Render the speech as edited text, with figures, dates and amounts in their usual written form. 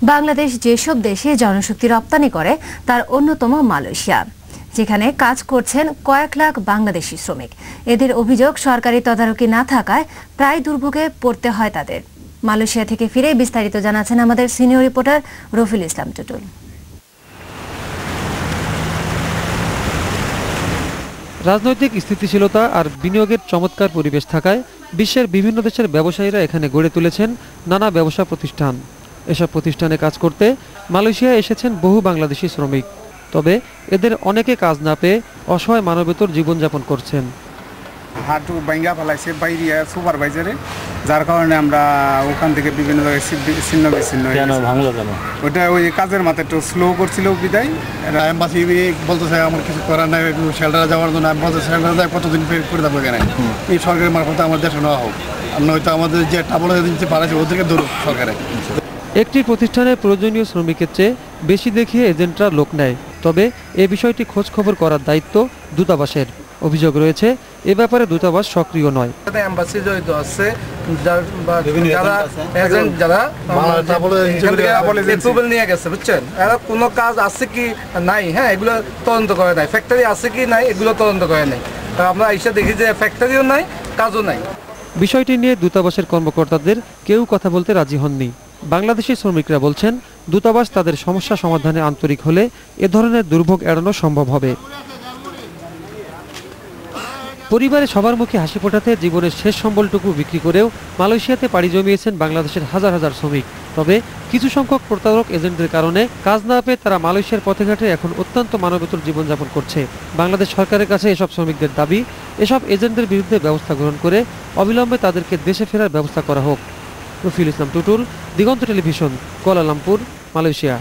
বাংলাদেশ যেসব দেশে জনশক্তি রপ্তানি করে তার অন্যতম মালয়েশিয়া, যেখানে কাজ করছেন কয়েক লাখ বাংলাদেশি শ্রমিক। এদের অভিযোগ সরকারি তদারকি না থাকায় প্রায় দুর্ভোগে পড়তে হয় তাদের। মালয়েশিয়া থেকে ফিরে বিস্তারিত জানাচ্ছেন আমাদের সিনিয়র রিপোর্টার রফিল ইসলাম টুটুল। রাজনৈতিক স্থিতিশীলতা আর বিনিয়োগের চমৎকার পরিবেশ থাকায় বিশ্বের বিভিন্ন দেশের ব্যবসায়ীরা এখানে গড়ে তুলেছেন নানা ব্যবসা প্রতিষ্ঠান। এসব প্রতিষ্ঠানে কাজ করতে মালয়েশিয়ায় এসেছেন বহু বাংলাদেশি শ্রমিক। তবে এদের অনেকে কাজ না পেয়ে অসহায় মানবেতর জীবনযাপন করছেন। হাঁটু ভাঙ্গা ফেলাইছে বাইরে সুপারভাইজারে, যার কারণে আমরা ওখান থেকে বিভিন্ন জায়গায় ছিন্ন বিচ্ছিন্ন। ওটা ওই কাজের মাথায় একটু স্লো করছিল বিদায়। এম্বাসি বলতেছে আমার কিছু করার নাই, একটু শেল্টারে যাওয়ার জন্য। আমি বলতে শেল্টারে যায় কতদিন করে যাবো এখানে, এই সরকারের মারফতে আমার দেশে নেওয়া হোক, আর নয়তো আমাদের যে টাবল দিচ্ছে পারাচ্ছে ওদেরকে ধরুক সরকারে। একটি প্রতিষ্ঠানের প্রয়োজনীয় শ্রমিকের চেয়ে বেশি দেখিয়ে এজেন্টরা লোক নেয়। তবে এ বিষয়টি খোঁজ খবর করার দায়িত্ব দূতাবাসের। অভিযোগ রয়েছে এ ব্যাপারে দূতাবাস সক্রিয় নয়। এম্বাসি জড়িত আছে, যারা এজেন্ট যারা অ্যাপ্রুভাল নিয়ে গেছে, বুঝছেন, এরা কোনো কাজ আছে কি নাই, হ্যাঁ এগুলো তদন্ত করে নাই। ফ্যাক্টরি আছে কি নাই এগুলো তদন্ত করে নাই। আমরা এসে দেখি যে ফ্যাক্টরিও নাই, কাজও নাই। বিষয়টি নিয়ে দূতাবাসের কর্মকর্তাদের কেউ কথা বলতে রাজি হননি। বাংলাদেশি শ্রমিকরা বলছেন দূতাবাস তাদের সমস্যা সমাধানে আন্তরিক হলে এ ধরনের দুর্ভোগ এড়ানো সম্ভব হবে। পরিবারে সবার মুখে হাসি ফোটাতে জীবনের শেষ সম্বলটুকু বিক্রি করেও মালয়েশিয়াতে পাড়ি জমিয়েছেন বাংলাদেশের হাজার হাজার শ্রমিক। তবে কিছু সংখ্যক প্রতারক এজেন্টদের কারণে কাজ না পেয়ে তারা মালয়েশিয়ার পথে ঘাটে এখন অত্যন্ত মানবেতর জীবনযাপন করছে। বাংলাদেশ সরকারের কাছে এসব শ্রমিকদের দাবি, এসব এজেন্টদের বিরুদ্ধে ব্যবস্থা গ্রহণ করে অবিলম্বে তাদেরকে দেশে ফেরার ব্যবস্থা করা হোক। রফিল ইসলাম টুটুল, দিগন্ত টেলিভিশন, কুয়ালালামপুর, মালয়েশিয়া।